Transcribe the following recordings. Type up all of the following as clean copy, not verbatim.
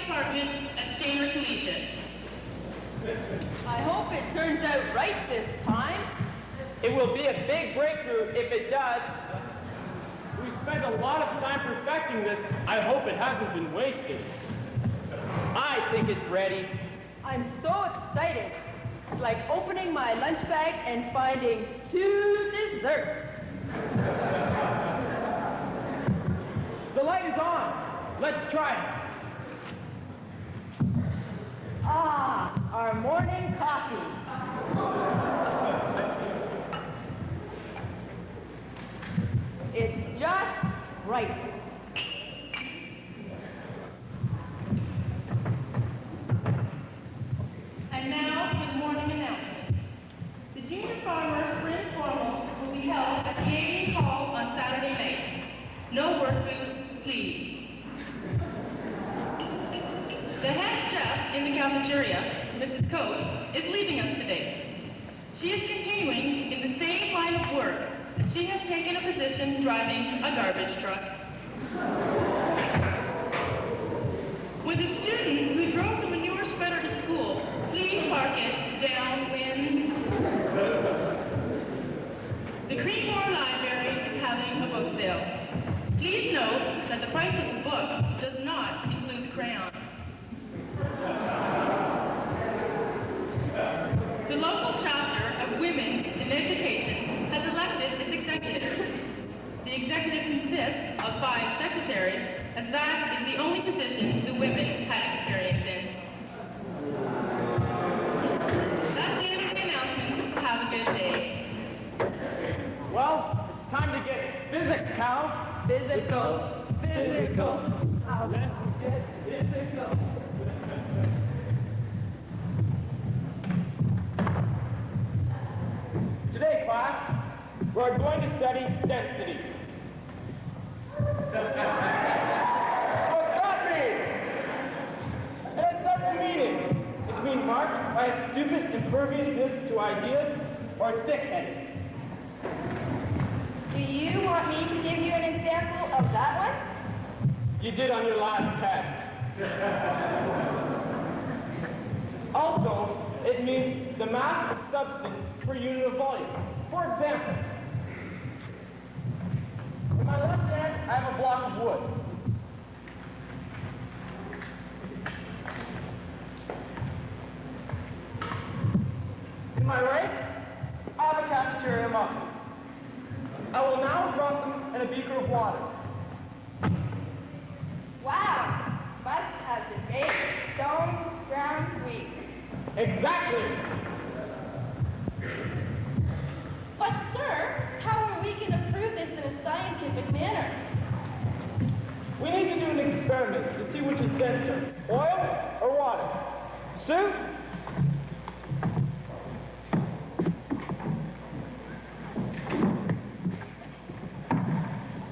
department at Stayner Collegiate. I hope it turns out right this time. It will be a big breakthrough if it does. We spent a lot of time perfecting this. I hope it hasn't been wasted. I think it's ready. I'm so excited. It's like opening my lunch bag and finding 2 desserts. The light is on. Let's try it. Ah, our morning coffee. It's just right. And now for the morning announcements. The Junior Farmers Spring Formal will be held at the A.V. Hall on Saturday night. No work booths, please. The head chef in the cafeteria, Mrs. Coase, is leaving us today. She is continuing in the same line of work as she has taken a position driving a garbage truck. With a student who drove the manure spreader to school, please park it downwind. The Creedmoor Library is having a book sale. Please note that the price of the books does not include the crayons. The local chapter of Women in Education has elected its executive. The executive consists of 5 secretaries, as that is the only position the women had experience in. That's the end of the announcements. Have a good day. Well, it's time to get physical. Physical. Let's get physical. Today, class, we're going to study density. Oh, stop me! At such meetings, it's been marked by a stupid imperviousness to ideas or thick-headed. Do you want me to give you an example of that one? You did on your last test. Also, it means the mass of substance per unit of volume. For example, in my left hand, I have a block of wood. In my right, I have a cafeteria muffin. I will now drop them in a beaker of water. Wow, must have been made of stone ground wheat. Exactly. But sir, how are we going to prove this in a scientific manner? We need to do an experiment to see which is denser, oil or water. Sue?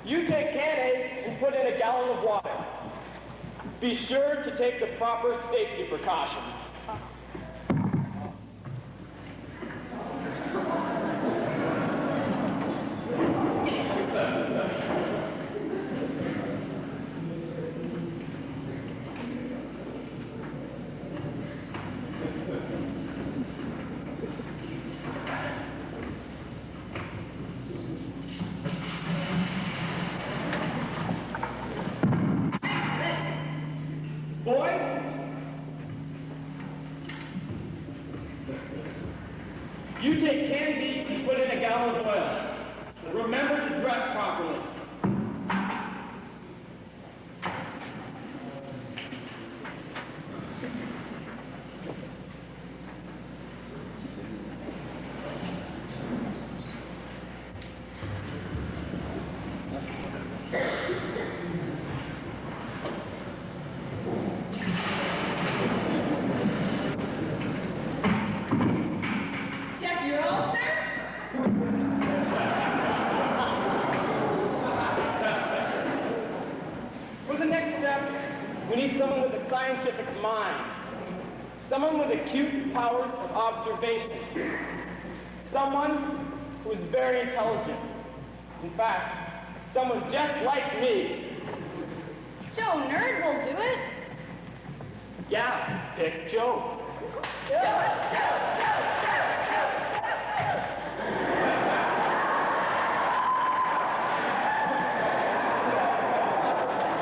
You take can A and put in a gallon of water. Be sure to take the proper safety precautions. Boy, you take can B and put in a gallon of oil. Remember to dress properly. We need someone with a scientific mind. Someone with acute powers of observation. Someone who is very intelligent. In fact, someone just like me. Joe Nerd will do it. Yeah, pick Joe.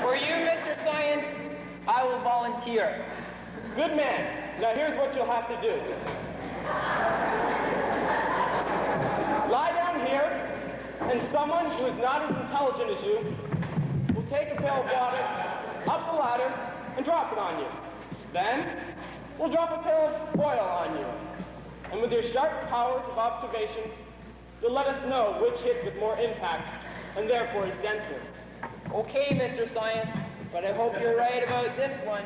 For you, Mr. Science, I will volunteer. Good man. Now here's what you'll have to do. Lie down here, and someone who is not as intelligent as you will take a pail of water up the ladder and drop it on you. Then, we'll drop a pail of oil on you. And with your sharp powers of observation, you'll let us know which hits with more impact, and therefore is denser. Okay, Mr. Science, but I hope you're right about this one.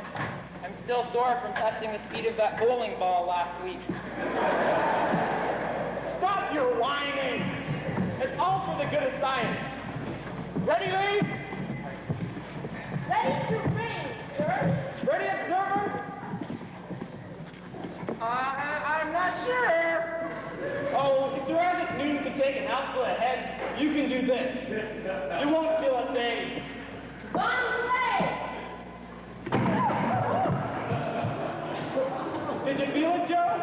I'm still sore from testing the speed of that bowling ball last week. Stop your whining! It's all for the good of science. Ready, Lee? Ready to rain, sir. Ready, observer? I'm not sure. Oh, if Sir Isaac Newton could take an outful ahead, you can do this. You won't feel a thing. One leg. Did you feel it, Joe?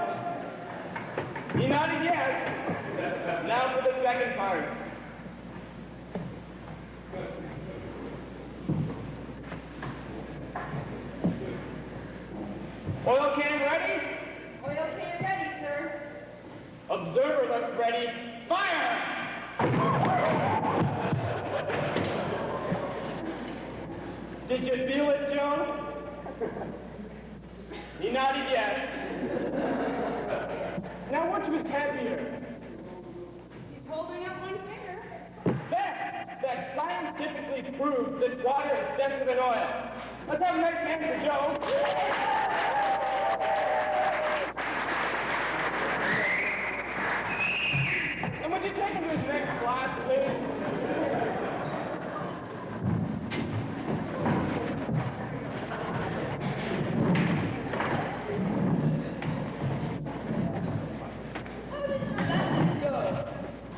You nodded yes. Now for the second part. Oil can ready? Oil can ready, sir. Observer looks ready. Fire! Did you feel it, Joe? He nodded yes. Now which was heavier? He's holding up one finger. That scientifically proves that water is denser than oil. Let's have a nice hand for Joe. And would you take him to his next class, please?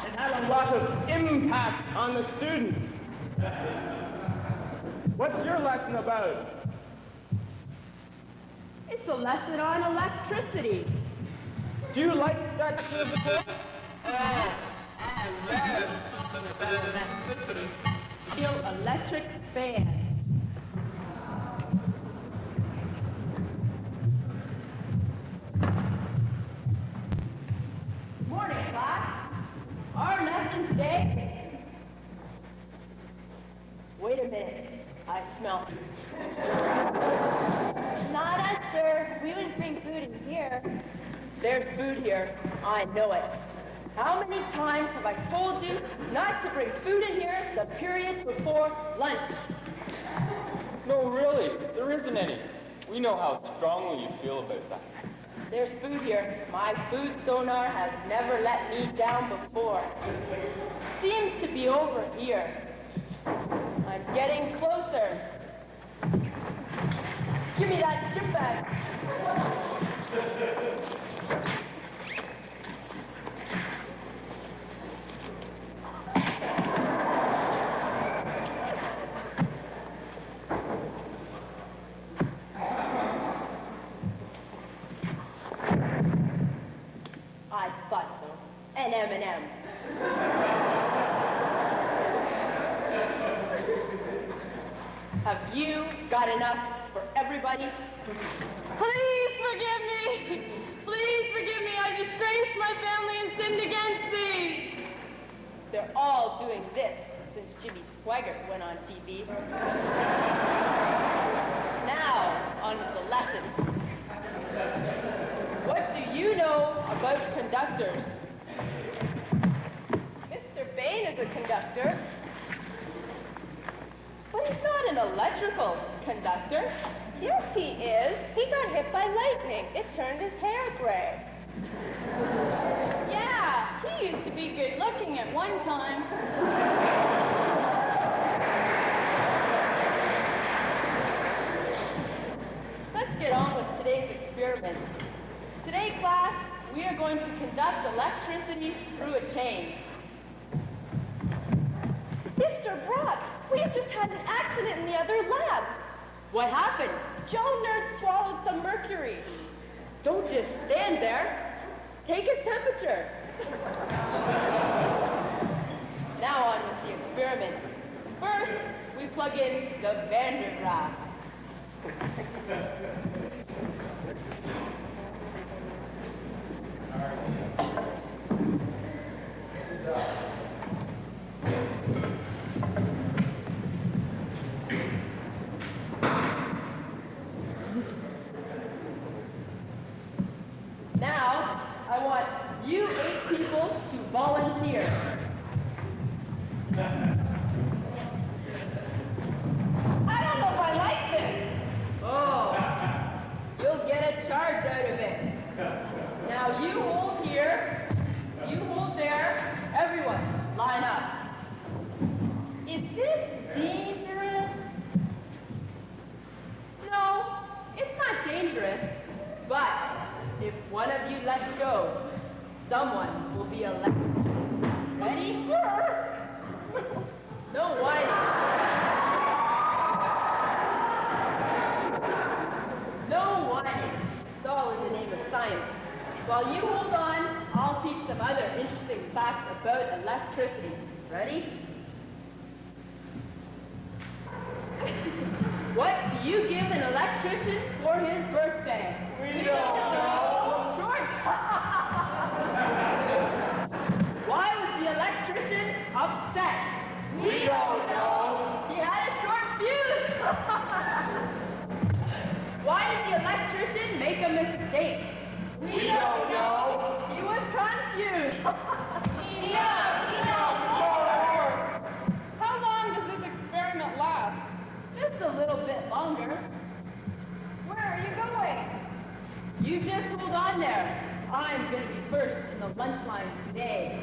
It had a lot of impact on the students. What's your lesson about? It's a lesson on electricity. Do you like that physical? Feel electric fan. Morning, class. Our lesson today. Wait a minute. I smell. Not us, sir. We wouldn't bring food in here. There's food here. I know it. How many times have I told you not to bring food in here the period before lunch? No, really, there isn't any. We know how strongly you feel about that. There's food here. My food sonar has never let me down before. Seems to be over here. I'm getting closer. Give me that chip bag. I thought so. An M&M. Have you got enough for everybody? Please forgive me! Please forgive me! I disgraced my family and sinned against thee! They're all doing this since Jimmy Swaggart went on TV. Now, on to the lesson. What do you know about conductors? Mr. Bain is a conductor. But he's not an electrical conductor. Yes, he is. He got hit by lightning. It turned his hair gray. Yeah, he used to be good looking at one time. Let's get on with today's experiment. Today, class, we are going to conduct electricity through a chain. Mr. Brock, we have just had an accident in the other lab. What happened? Joe Nerd swallowed some mercury. Don't just stand there. Take his temperature. Now on with the experiment. First, we plug in the Van der Graaf. Now, I want you 8 people to volunteer. I don't know if I like this. Oh, you'll get a charge out of it. Now you hold here, you hold there, everyone, line up. Is this dangerous? No, it's not dangerous, but if one of you lets go, someone will be elected. Ready? No whining. No whining. It's all in the name of science. While you hold on, I'll teach some other interesting facts about electricity. Ready? What do you give an electrician for his birthday? We don't know. Short. Why was the electrician upset? We don't know. He had a short fuse. Why did the electrician make a mistake? We don't know. He was confused. How long does this experiment last? Just a little bit longer. Where are you going? You just hold on there. I'm going to be first in the lunch line today.